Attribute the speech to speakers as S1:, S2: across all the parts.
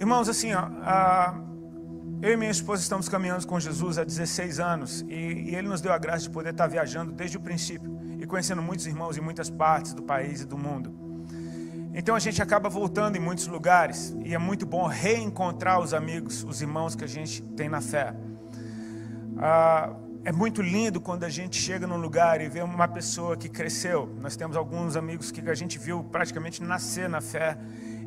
S1: Irmãos, assim, ó, eu e minha esposa estamos caminhando com Jesus há 16 anos e Ele nos deu a graça de poder estar viajando desde o princípio e conhecendo muitos irmãos em muitas partes do país e do mundo. Então a gente acaba voltando em muitos lugares e é muito bom reencontrar os amigos, os irmãos que a gente tem na fé. É muito lindo quando a gente chega num lugar e vê uma pessoa que cresceu. Nós temos alguns amigos que a gente viu praticamente nascer na fé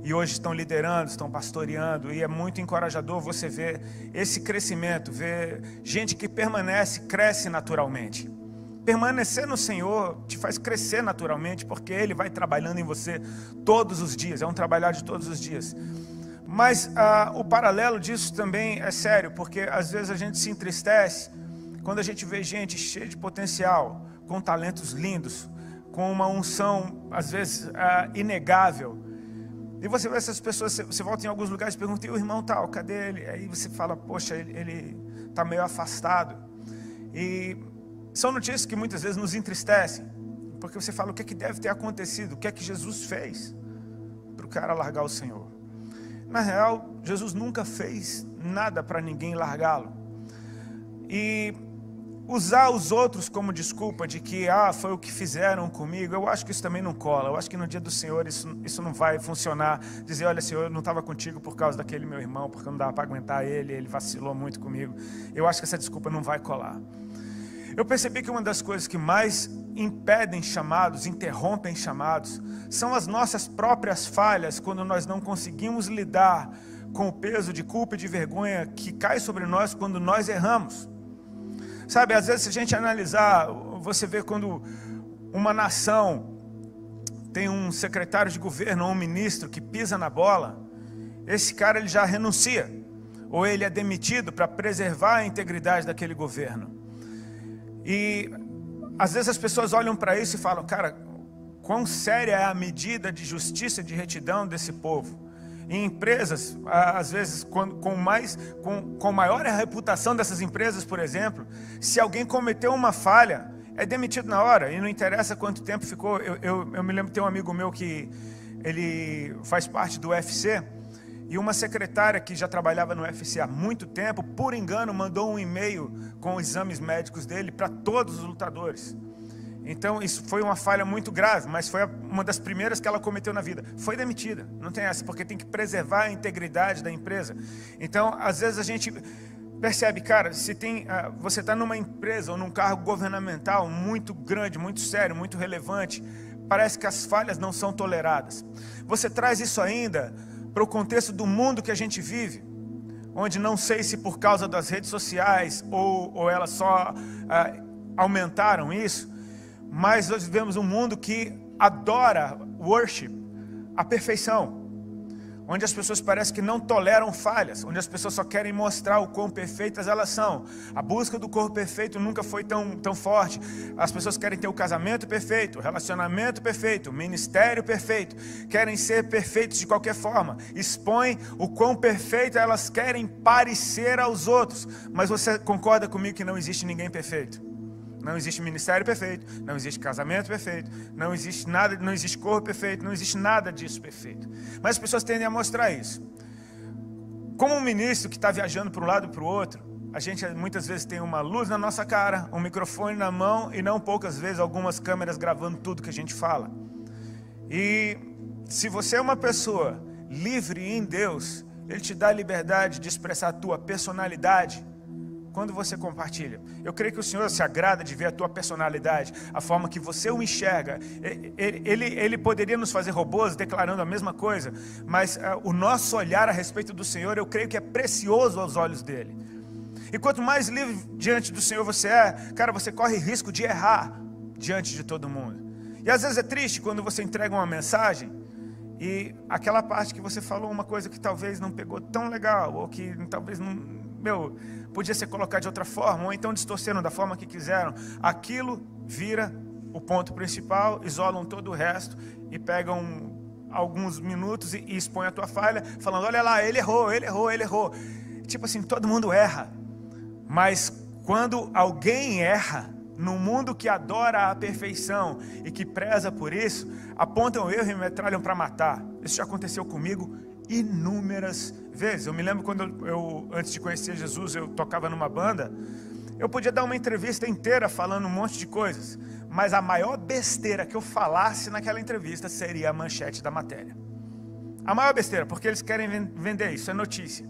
S1: e hoje estão liderando, estão pastoreando, e é muito encorajador você ver esse crescimento, ver gente que permanece, cresce naturalmente. Permanecer no Senhor te faz crescer naturalmente, porque Ele vai trabalhando em você todos os dias, é um trabalhar de todos os dias. Mas o paralelo disso também é sério, porque às vezes a gente se entristece quando a gente vê gente cheia de potencial, com talentos lindos, com uma unção às vezes inegável. E você vê essas pessoas, você volta em alguns lugares e pergunta, e o irmão tal, cadê ele? Aí você fala, poxa, ele está meio afastado. E são notícias que muitas vezes nos entristecem, porque você fala, o que é que deve ter acontecido? O que é que Jesus fez para o cara largar o Senhor? Na real, Jesus nunca fez nada para ninguém largá-lo. E usar os outros como desculpa de que foi o que fizeram comigo, eu acho que isso também não cola. Eu acho que no dia do Senhor isso não vai funcionar. Dizer, olha Senhor, eu não estava contigo por causa daquele meu irmão, porque não dava para aguentar ele vacilou muito comigo. Eu acho que essa desculpa não vai colar. Eu percebi que uma das coisas que mais impedem chamados, interrompem chamados, são as nossas próprias falhas, quando nós não conseguimos lidar com o peso de culpa e de vergonha que cai sobre nós quando nós erramos. Sabe, às vezes se a gente analisar, você vê quando uma nação tem um secretário de governo ou um ministro que pisa na bola, esse cara ele já renuncia, ou ele é demitido para preservar a integridade daquele governo. E às vezes as pessoas olham para isso e falam, cara, quão séria é a medida de justiça e de retidão desse povo. Em empresas, às vezes, com maior a reputação dessas empresas, por exemplo, se alguém cometeu uma falha, é demitido na hora, e não interessa quanto tempo ficou. Eu me lembro de ter um amigo meu que ele faz parte do UFC, e uma secretária que já trabalhava no UFC há muito tempo, por engano, mandou um e-mail com os exames médicos dele para todos os lutadores. Então isso foi uma falha muito grave, mas foi uma das primeiras que ela cometeu na vida. Foi demitida, não tem essa, porque tem que preservar a integridade da empresa. Então às vezes a gente percebe, cara, você está numa empresa ou num cargo governamental muito grande, muito sério, muito relevante, parece que as falhas não são toleradas. Você traz isso ainda para o contexto do mundo que a gente vive, onde não sei se por causa das redes sociais ou elas só aumentaram isso, mas nós vivemos um mundo que adora worship, a perfeição, onde as pessoas parecem que não toleram falhas, onde as pessoas só querem mostrar o quão perfeitas elas são. A busca do corpo perfeito nunca foi tão forte. As pessoas querem ter o casamento perfeito, o relacionamento perfeito, o ministério perfeito, querem ser perfeitos de qualquer forma, expõem o quão perfeito elas querem parecer aos outros. Mas você concorda comigo que não existe ninguém perfeito? Não existe ministério perfeito, não existe casamento perfeito, não existe nada, não existe corpo perfeito, não existe nada disso perfeito. Mas as pessoas tendem a mostrar isso. Como um ministro que está viajando para um lado e para o outro, a gente muitas vezes tem uma luz na nossa cara, um microfone na mão e não poucas vezes algumas câmeras gravando tudo que a gente fala. E se você é uma pessoa livre em Deus, Ele te dá a liberdade de expressar a tua personalidade quando você compartilha. Eu creio que o Senhor se agrada de ver a tua personalidade, a forma que você o enxerga. Ele poderia nos fazer robôs declarando a mesma coisa, mas o nosso olhar a respeito do Senhor, eu creio que é precioso aos olhos dele. E quanto mais livre diante do Senhor você é, cara, você corre risco de errar diante de todo mundo. E às vezes é triste quando você entrega uma mensagem e aquela parte que você falou uma coisa que talvez não pegou tão legal, ou que talvez não... podia ser colocado de outra forma, ou então distorceram da forma que quiseram. Aquilo vira o ponto principal, isolam todo o resto e pegam alguns minutos e expõem a tua falha, falando, olha lá, ele errou. Tipo assim, todo mundo erra. Mas quando alguém erra, no mundo que adora a perfeição e que preza por isso, apontam o erro e metralham para matar. Isso já aconteceu comigo inúmeras vezes. Eu me lembro quando eu antes de conhecer Jesus, eu tocava numa banda. Eu podia dar uma entrevista inteira falando um monte de coisas, mas a maior besteira que eu falasse naquela entrevista seria a manchete da matéria. A maior besteira, porque eles querem vender isso, é notícia.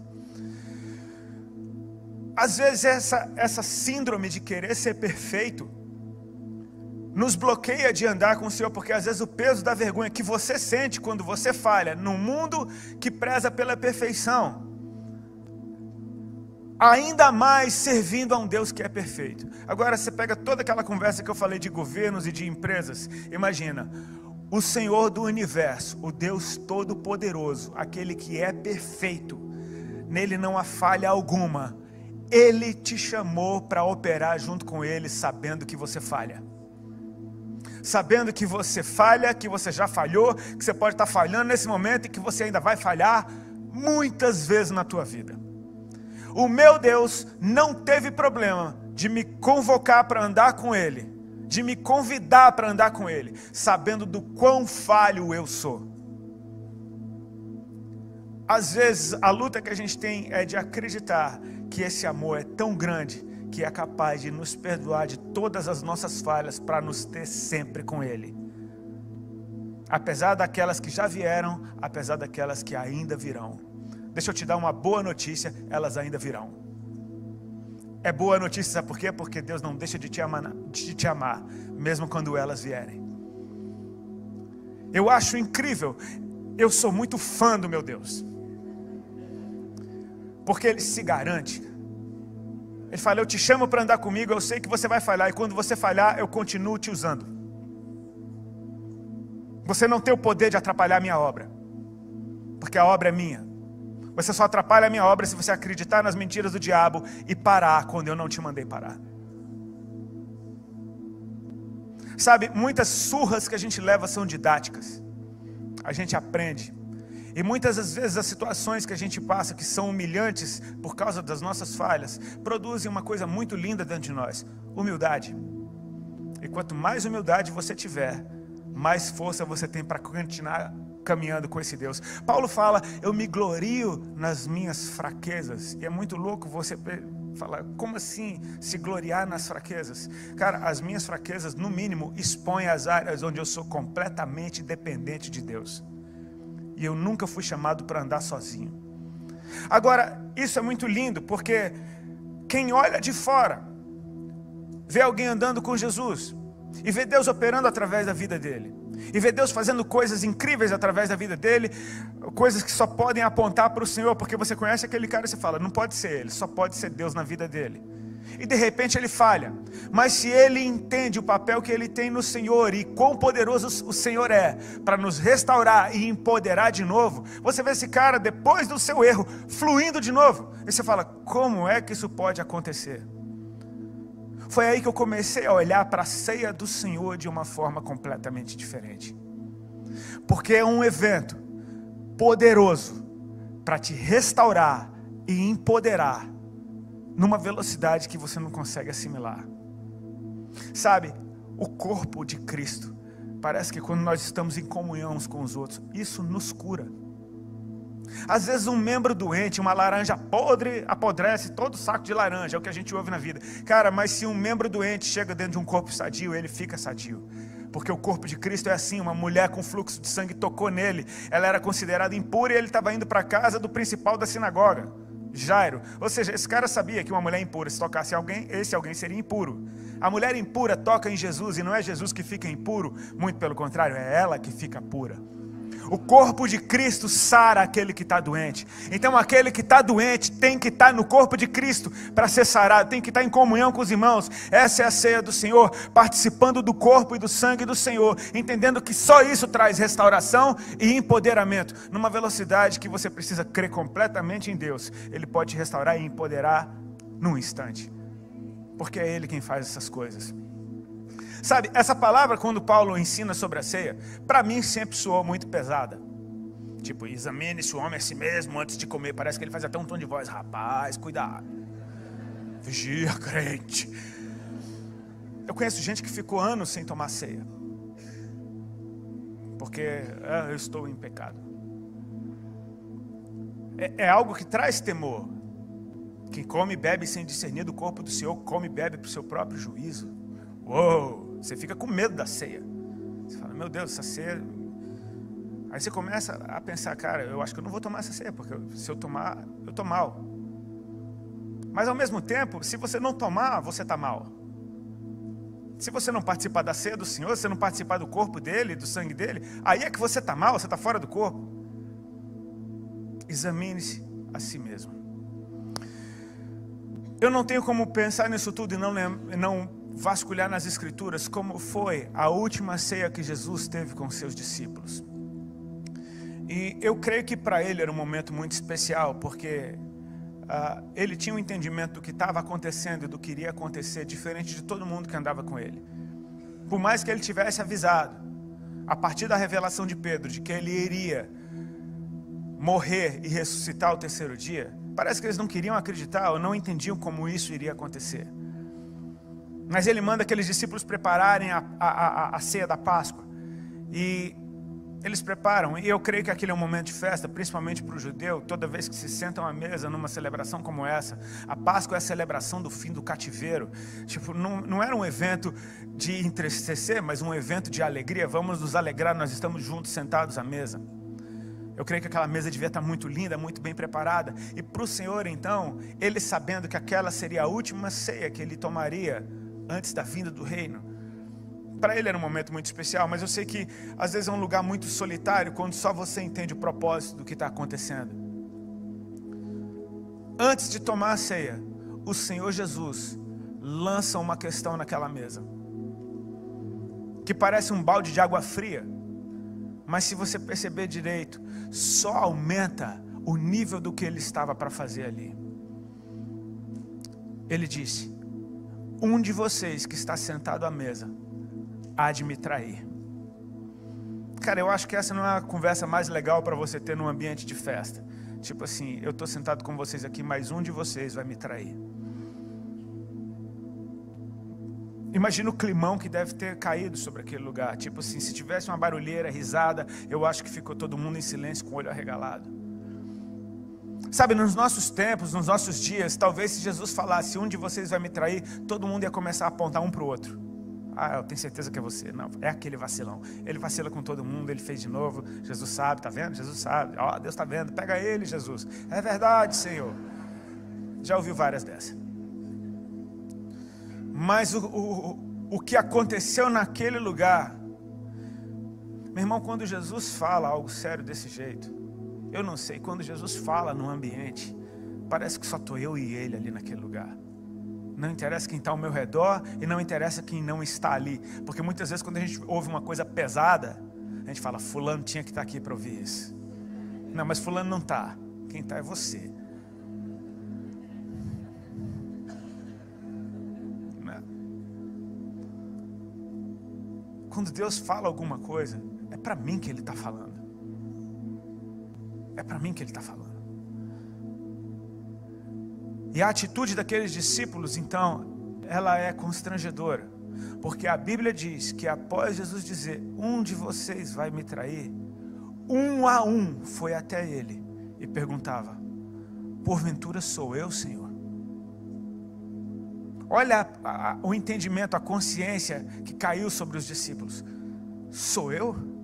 S1: Às vezes essa síndrome de querer ser perfeito nos bloqueia de andar com o Senhor, porque às vezes o peso da vergonha que você sente quando você falha num mundo que preza pela perfeição, ainda mais servindo a um Deus que é perfeito. Agora você pega toda aquela conversa que eu falei de governos e de empresas. Imagina, o Senhor do universo, o Deus todo-poderoso, aquele que é perfeito, nele não há falha alguma. Ele te chamou para operar junto com Ele, sabendo que você falha. Sabendo que você falha, que você já falhou, que você pode estar falhando nesse momento e que você ainda vai falhar muitas vezes na tua vida. O meu Deus não teve problema de me convocar para andar com Ele, de me convidar para andar com Ele, sabendo do quão falho eu sou. Às vezes a luta que a gente tem é de acreditar que esse amor é tão grande que é capaz de nos perdoar de todas as nossas falhas para nos ter sempre com Ele. Apesar daquelas que já vieram, apesar daquelas que ainda virão. Deixa eu te dar uma boa notícia, elas ainda virão. É boa notícia, sabe por quê? Porque Deus não deixa de te amar, mesmo quando elas vierem. Eu acho incrível, eu sou muito fã do meu Deus. Porque Ele se garante. Ele fala, eu te chamo para andar comigo, eu sei que você vai falhar, e quando você falhar, eu continuo te usando. Você não tem o poder de atrapalhar a minha obra, porque a obra é minha. Você só atrapalha a minha obra se você acreditar nas mentiras do diabo e parar quando eu não te mandei parar. Sabe, muitas surras que a gente leva são didáticas. A gente aprende. E muitas das vezes as situações que a gente passa, que são humilhantes por causa das nossas falhas, produzem uma coisa muito linda dentro de nós: humildade. E quanto mais humildade você tiver, mais força você tem para continuar caminhando com esse Deus. Paulo fala, eu me glorio nas minhas fraquezas. E é muito louco você falar, como assim se gloriar nas fraquezas? Cara, as minhas fraquezas, no mínimo, expõem as áreas onde eu sou completamente dependente de Deus. E eu nunca fui chamado para andar sozinho. Agora, isso é muito lindo, porque quem olha de fora, vê alguém andando com Jesus, e vê Deus operando através da vida dele, e vê Deus fazendo coisas incríveis através da vida dele, coisas que só podem apontar para o Senhor, porque você conhece aquele cara e você fala, não pode ser ele, só pode ser Deus na vida dele. E de repente ele falha, mas se ele entende o papel que ele tem no Senhor e quão poderoso o Senhor é para nos restaurar e empoderar de novo, você vê esse cara depois do seu erro fluindo de novo, e você fala, como é que isso pode acontecer? Foi aí que eu comecei a olhar para a ceia do Senhor de uma forma completamente diferente, porque é um evento poderoso para te restaurar e empoderar numa velocidade que você não consegue assimilar. Sabe, o corpo de Cristo, parece que quando nós estamos em comunhão uns com os outros, isso nos cura. Às vezes um membro doente, uma laranja podre, apodrece todo o saco de laranja, é o que a gente ouve na vida. Cara, mas se um membro doente chega dentro de um corpo sadio, ele fica sadio. Porque o corpo de Cristo é assim, uma mulher com fluxo de sangue tocou nele, ela era considerada impura e ele estava indo para a casa do principal da sinagoga, Jairo. Ou seja, esse cara sabia que uma mulher impura, se tocasse alguém, esse alguém seria impuro. A mulher impura toca em Jesus, e não é Jesus que fica impuro, muito pelo contrário, é ela que fica pura. O corpo de Cristo sara aquele que está doente. Então aquele que está doente tem que estar no corpo de Cristo para ser sarado, tem que estar em comunhão com os irmãos. Essa é a ceia do Senhor, participando do corpo e do sangue do Senhor, entendendo que só isso traz restauração e empoderamento, numa velocidade que você precisa crer completamente em Deus. Ele pode te restaurar e empoderar num instante, porque é Ele quem faz essas coisas. Sabe, essa palavra, quando Paulo ensina sobre a ceia, para mim sempre soou muito pesada. Tipo, examine-se o homem a si mesmo antes de comer. Parece que ele faz até um tom de voz, rapaz, cuidado, vigia, crente. Eu conheço gente que ficou anos sem tomar ceia, porque eu estou em pecado. É algo que traz temor. Quem come e bebe sem discernir do corpo do Senhor, come e bebe para o seu próprio juízo. Uou! Você fica com medo da ceia. Você fala, meu Deus, essa ceia... Aí você começa a pensar, cara, eu acho que eu não vou tomar essa ceia, porque se eu tomar, eu estou mal. Mas ao mesmo tempo, se você não tomar, você está mal. Se você não participar da ceia do Senhor, se você não participar do corpo dele, do sangue dele, aí é que você está mal, você está fora do corpo. Examine-se a si mesmo. Eu não tenho como pensar nisso tudo e não vasculhar nas Escrituras como foi a última ceia que Jesus teve com seus discípulos. E eu creio que para ele era um momento muito especial, porque ele tinha um entendimento do que estava acontecendo e do que iria acontecer, diferente de todo mundo que andava com ele. Por mais que ele tivesse avisado, a partir da revelação de Pedro, de que ele iria morrer e ressuscitar ao terceiro dia, parece que eles não queriam acreditar ou não entendiam como isso iria acontecer. Mas ele manda aqueles discípulos prepararem a ceia da Páscoa. E eles preparam, e eu creio que aquele é um momento de festa, principalmente para o judeu. Toda vez que se sentam à mesa numa celebração como essa, a Páscoa é a celebração do fim do cativeiro. Tipo, não era um evento de entristecer, mas um evento de alegria. Vamos nos alegrar, nós estamos juntos, sentados à mesa. Eu creio que aquela mesa devia estar muito linda, muito bem preparada. E para o Senhor, então, ele sabendo que aquela seria a última ceia que ele tomaria antes da vinda do reino, para ele era um momento muito especial. Mas eu sei que às vezes é um lugar muito solitário, quando só você entende o propósito do que está acontecendo. Antes de tomar a ceia, o Senhor Jesus lança uma questão naquela mesa, que parece um balde de água fria, mas se você perceber direito, só aumenta o nível do que ele estava para fazer ali. Ele disse: um de vocês que está sentado à mesa há de me trair. Cara, eu acho que essa não é a conversa mais legal para você ter num ambiente de festa. Tipo assim, eu estou sentado com vocês aqui, mas um de vocês vai me trair. Imagina o climão que deve ter caído sobre aquele lugar. Tipo assim, se tivesse uma barulheira, risada, eu acho que ficou todo mundo em silêncio com o olho arregalado. Sabe, nos nossos tempos, nos nossos dias, talvez se Jesus falasse, um de vocês vai me trair, todo mundo ia começar a apontar um para o outro. Ah, eu tenho certeza que é você. Não, é aquele vacilão. Ele vacila com todo mundo, ele fez de novo. Jesus sabe, tá vendo? Jesus sabe. Ó, Deus está vendo, pega ele, Jesus. É verdade, Senhor. Já ouviu várias dessas. Mas o que aconteceu naquele lugar, meu irmão, quando Jesus fala algo sério desse jeito, eu não sei, quando Jesus fala num ambiente, parece que só estou eu e ele ali naquele lugar. Não interessa quem está ao meu redor e não interessa quem não está ali. Porque muitas vezes quando a gente ouve uma coisa pesada, a gente fala, fulano tinha que estar aqui para ouvir isso. Não, mas fulano não está. Quem está é você. Não. Quando Deus fala alguma coisa, é para mim que Ele está falando. É para mim que Ele está falando. E a atitude daqueles discípulos, então, ela é constrangedora. Porque a Bíblia diz que após Jesus dizer, um de vocês vai me trair, um a um foi até ele e perguntava, porventura sou eu, Senhor? Olha o entendimento, a consciência que caiu sobre os discípulos. Sou eu?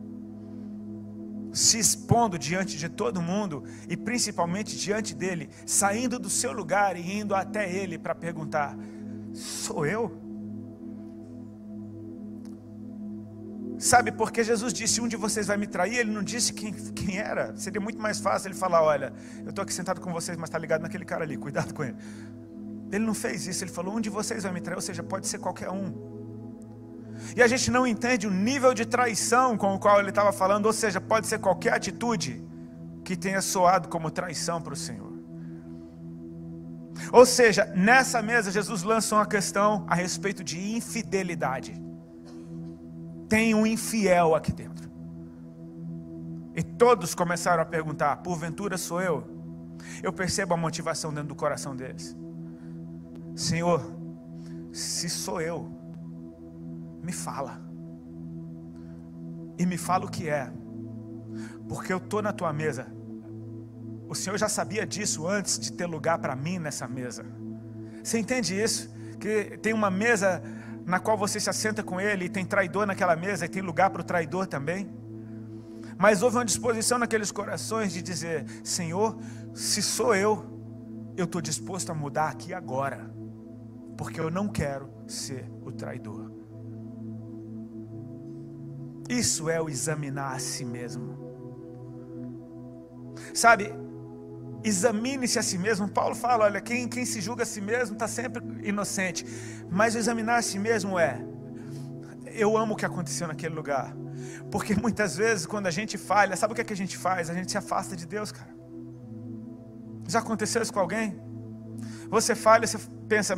S1: Se expondo diante de todo mundo e principalmente diante dele, saindo do seu lugar e indo até ele para perguntar, sou eu? Sabe, porque Jesus disse, um de vocês vai me trair, ele não disse quem era. Seria muito mais fácil ele falar, olha, eu estou aqui sentado com vocês, mas está ligado naquele cara ali, cuidado com ele. Ele não fez isso, ele falou, um de vocês vai me trair, ou seja, pode ser qualquer um. E a gente não entende o nível de traição com o qual ele estava falando, ou seja, pode ser qualquer atitude que tenha soado como traição para o Senhor. Ou seja, nessa mesa Jesus lança uma questão a respeito de infidelidade. Tem um infiel aqui dentro. E todos começaram a perguntar, porventura sou eu? Eu percebo a motivação dentro do coração deles. Senhor, se sou eu, me fala. E me fala o que é. Porque eu estou na tua mesa. o Senhor já sabia disso antes de ter lugar para mim nessa mesa. Você entende isso? Que tem uma mesa na qual você se assenta com Ele, e tem traidor naquela mesa, e tem lugar para o traidor também. Mas houve uma disposição naqueles corações de dizer: Senhor, se sou eu estou disposto a mudar aqui agora, porque eu não quero ser o traidor. Isso é o examinar a si mesmo. Sabe, examine-se a si mesmo. Paulo fala, olha, quem se julga a si mesmo está sempre inocente. Mas o examinar a si mesmo eu amo o que aconteceu naquele lugar. Porque muitas vezes quando a gente falha, sabe o que a gente faz? A gente se afasta de Deus, cara. Já aconteceu isso com alguém? Você falha, você pensa,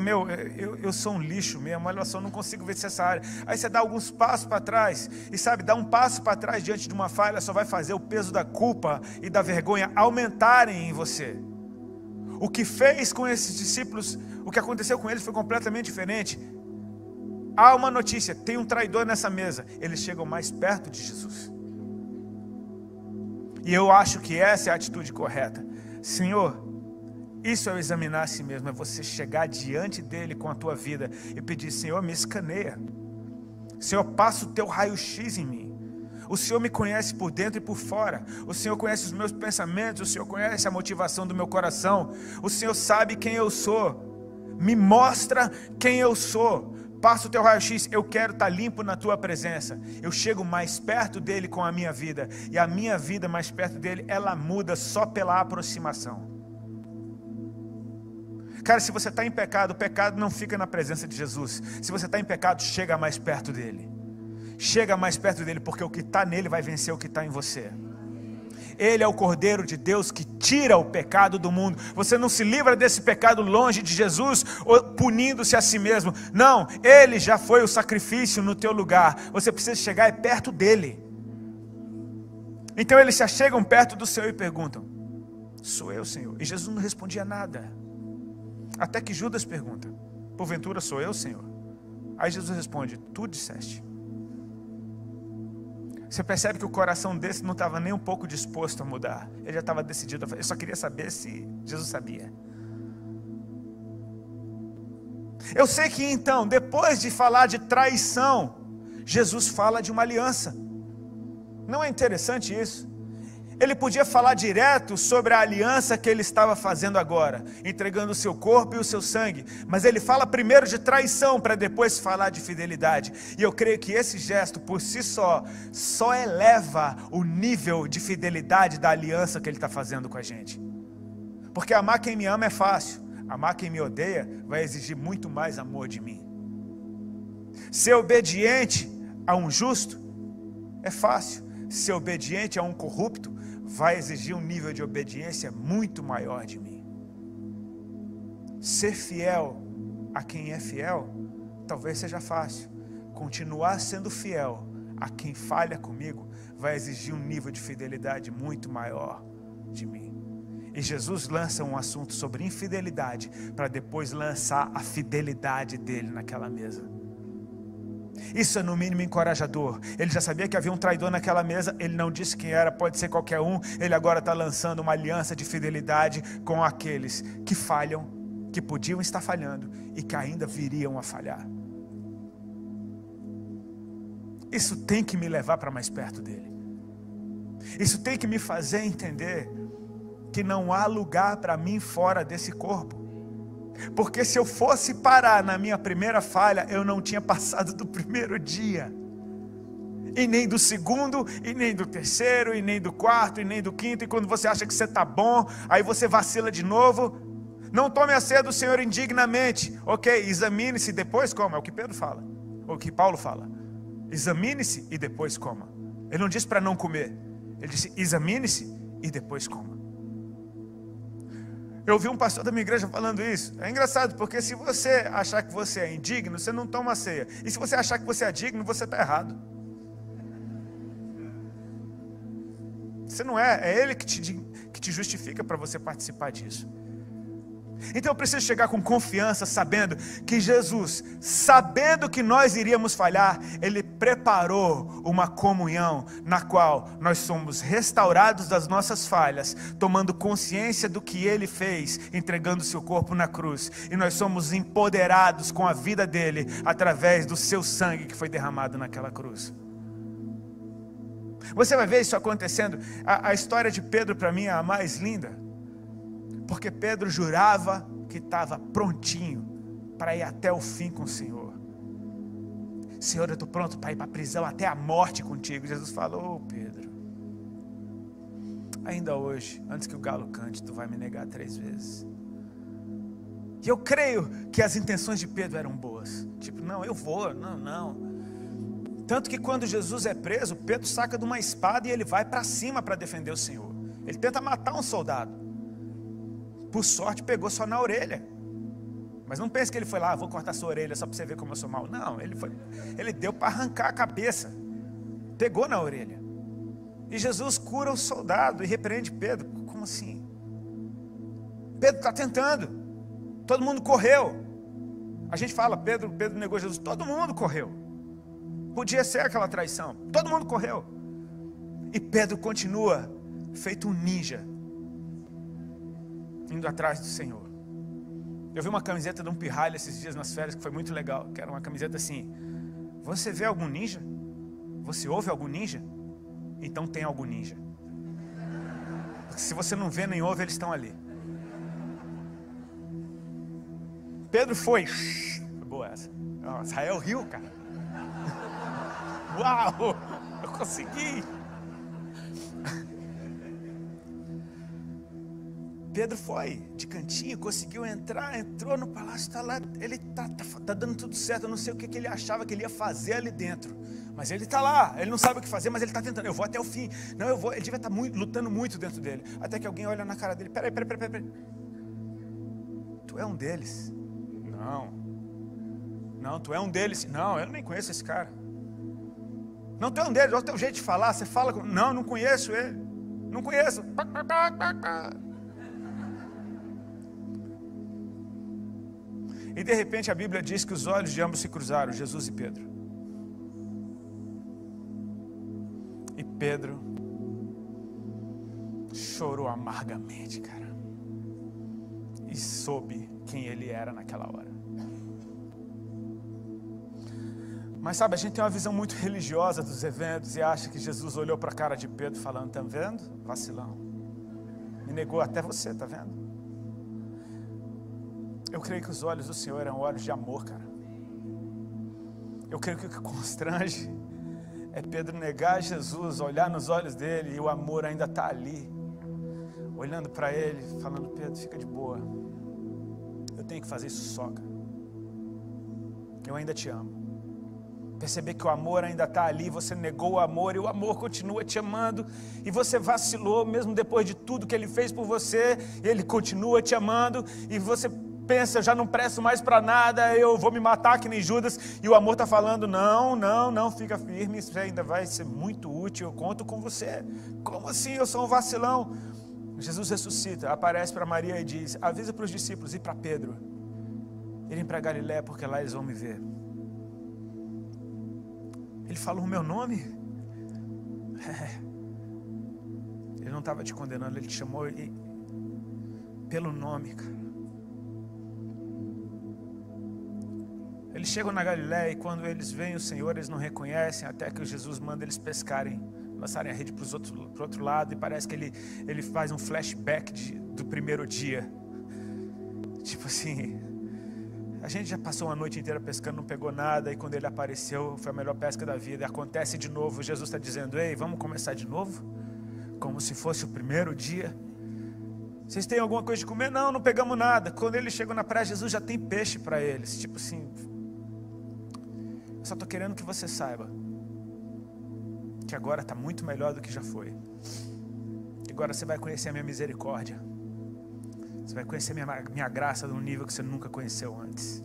S1: eu sou um lixo mesmo, olha só, não consigo vencer essa área. Aí você dá alguns passos para trás, e sabe, dar um passo para trás diante de uma falha só vai fazer o peso da culpa e da vergonha aumentarem em você. O que fez com esses discípulos, o que aconteceu com eles foi completamente diferente. Há uma notícia, tem um traidor nessa mesa, eles chegam mais perto de Jesus. E eu acho que essa é a atitude correta. Senhor, isso é o examinar a si mesmo, é você chegar diante dele com a tua vida e pedir: Senhor, me escaneia. Senhor, passa o teu raio-x em mim. O Senhor me conhece por dentro e por fora. O Senhor conhece os meus pensamentos, o Senhor conhece a motivação do meu coração. O Senhor sabe quem eu sou. Me mostra quem eu sou. Passa o teu raio-x, eu quero estar limpo na tua presença. Eu chego mais perto dele com a minha vida, e a minha vida mais perto dele, ela muda só pela aproximação. Cara, se você está em pecado, o pecado não fica na presença de Jesus. Se você está em pecado, chega mais perto dele. Chega mais perto dele, porque o que está nele vai vencer o que está em você. Ele é o Cordeiro de Deus que tira o pecado do mundo. Você não se livra desse pecado longe de Jesus, ou punindo-se a si mesmo. Não, Ele já foi o sacrifício no teu lugar. Você precisa chegar perto dele. Então eles se achegam perto do Senhor e perguntam: sou eu, Senhor? E Jesus não respondia nada. Até que Judas pergunta: porventura sou eu, Senhor? Aí Jesus responde: tu disseste. Você percebe que o coração desse não estava nem um pouco disposto a mudar. Ele já estava decidido. Eu só queria saber se Jesus sabia. Eu sei que então, depois de falar de traição, Jesus fala de uma aliança. Não é interessante isso? Ele podia falar direto sobre a aliança que ele estava fazendo agora, entregando o seu corpo e o seu sangue, mas ele fala primeiro de traição para depois falar de fidelidade. E eu creio que esse gesto por si só eleva o nível de fidelidade da aliança que ele está fazendo com a gente. Porque amar quem me ama é fácil, amar quem me odeia vai exigir muito mais amor de mim. Ser obediente a um justo é fácil, ser obediente a um corrupto vai exigir um nível de obediência muito maior de mim. Ser fiel a quem é fiel talvez seja fácil. Continuar sendo fiel a quem falha comigo vai exigir um nível de fidelidade muito maior de mim. E Jesus lança um assunto sobre infidelidade para depois lançar a fidelidade dele naquela mesa. Isso é no mínimo encorajador. Ele já sabia que havia um traidor naquela mesa. Ele não disse quem era, pode ser qualquer um. Ele agora está lançando uma aliança de fidelidade com aqueles que falham, que podiam estar falhando e que ainda viriam a falhar. Isso tem que me levar para mais perto dele. Isso tem que me fazer entender que não há lugar para mim fora desse corpo. Porque se eu fosse parar na minha primeira falha, eu não tinha passado do primeiro dia, e nem do segundo, e nem do terceiro, e nem do quarto, e nem do quinto. E quando você acha que você está bom, aí você vacila de novo. Não tome a ceia do Senhor indignamente. Ok, examine-se e depois coma. É o que Pedro fala, ou o que Paulo fala. Examine-se e depois coma. Ele não disse para não comer, ele disse examine-se e depois coma. Eu ouvi um pastor da minha igreja falando isso. É engraçado, porque se você achar que você é indigno, você não toma ceia. E se você achar que você é digno, você está errado. Você não é, é Ele que te justifica para você participar disso. Então eu preciso chegar com confiança, sabendo que Jesus, sabendo que nós iríamos falhar, Ele preparou uma comunhão na qual nós somos restaurados das nossas falhas, tomando consciência do que Ele fez, entregando seu corpo na cruz, e nós somos empoderados com a vida dEle, através do seu sangue que foi derramado naquela cruz. Você vai ver isso acontecendo. A história de Pedro para mim é a mais linda, porque Pedro jurava que estava prontinho para ir até o fim com o Senhor. Senhor, eu estou pronto para ir para a prisão até a morte contigo. Jesus falou: Pedro, ainda hoje, antes que o galo cante, tu vai me negar 3 vezes. E eu creio que as intenções de Pedro eram boas. Tipo, não, eu vou, não. Tanto que quando Jesus é preso, Pedro saca de uma espada e ele vai para cima para defender o Senhor. Ele tenta matar um soldado. Por sorte pegou só na orelha. Mas não pense que ele foi lá: vou cortar sua orelha só para você ver como eu sou mau. Não, ele deu para arrancar a cabeça. Pegou na orelha. E Jesus cura o soldado e repreende Pedro. Como assim? Pedro está tentando. Todo mundo correu. A gente fala, Pedro negou Jesus. Todo mundo correu. Podia ser aquela traição. Todo mundo correu. E Pedro continua feito um ninja, indo atrás do Senhor. Eu vi uma camiseta de um pirralho esses dias nas férias, que foi muito legal, que era uma camiseta assim: você vê algum ninja? Você ouve algum ninja? Então tem algum ninja. Porque se você não vê nem ouve, eles estão ali. Pedro foi boa essa. Israel riu, cara. Uau, eu consegui. Pedro foi de cantinho, conseguiu entrar, entrou no palácio, está lá, ele tá dando tudo certo. Eu não sei o que ele achava que ele ia fazer ali dentro, mas ele está lá, ele não sabe o que fazer, mas ele está tentando. Eu vou até o fim, não, eu vou. Ele devia estar lutando muito dentro dele, até que alguém olha na cara dele: peraí, tu é um deles? Não, tu é um deles? Não, eu nem conheço esse cara. Não, tu é um deles, olha o teu jeito de falar, você fala com... Não conheço ele, não conheço. E de repente a Bíblia diz que os olhos de ambos se cruzaram, Jesus e Pedro. E Pedro chorou amargamente, cara. E soube quem ele era naquela hora. Mas sabe, a gente tem uma visão muito religiosa dos eventos e acha que Jesus olhou para a cara de Pedro falando: tá vendo? Vacilão. Me negou até você, tá vendo? Eu creio que os olhos do Senhor eram olhos de amor, cara. Eu creio que o que constrange é Pedro negar Jesus, olhar nos olhos dele e o amor ainda está ali, olhando para ele, falando: Pedro, fica de boa. Eu tenho que fazer isso só, cara. Eu ainda te amo. Perceber que o amor ainda está ali, você negou o amor e o amor continua te amando, e você vacilou mesmo depois de tudo que ele fez por você, ele continua te amando, e você pensa: eu já não presto mais para nada, eu vou me matar que nem Judas, e o amor está falando: não, fica firme, isso ainda vai ser muito útil, eu conto com você. Como assim eu sou um vacilão? Jesus ressuscita, aparece para Maria e diz: avisa para os discípulos e para Pedro irem para Galiléia, porque lá eles vão me ver. Ele falou o meu nome? Ele não estava te condenando, ele te chamou pelo nome, cara. Eles chegam na Galiléia e quando eles veem o Senhor, eles não reconhecem, até que Jesus manda eles pescarem, lançarem a rede para o outro lado, e parece que ele faz um flashback do primeiro dia. Tipo assim: a gente já passou uma noite inteira pescando, não pegou nada, e quando ele apareceu, foi a melhor pesca da vida. Acontece de novo, Jesus está dizendo: ei, vamos começar de novo? Como se fosse o primeiro dia. Vocês têm alguma coisa de comer? Não pegamos nada. Quando eles chegam na praia, Jesus já tem peixe para eles. Tipo assim: eu só estou querendo que você saiba que agora está muito melhor do que já foi. Agora você vai conhecer a minha misericórdia. Você vai conhecer minha graça num nível que você nunca conheceu antes.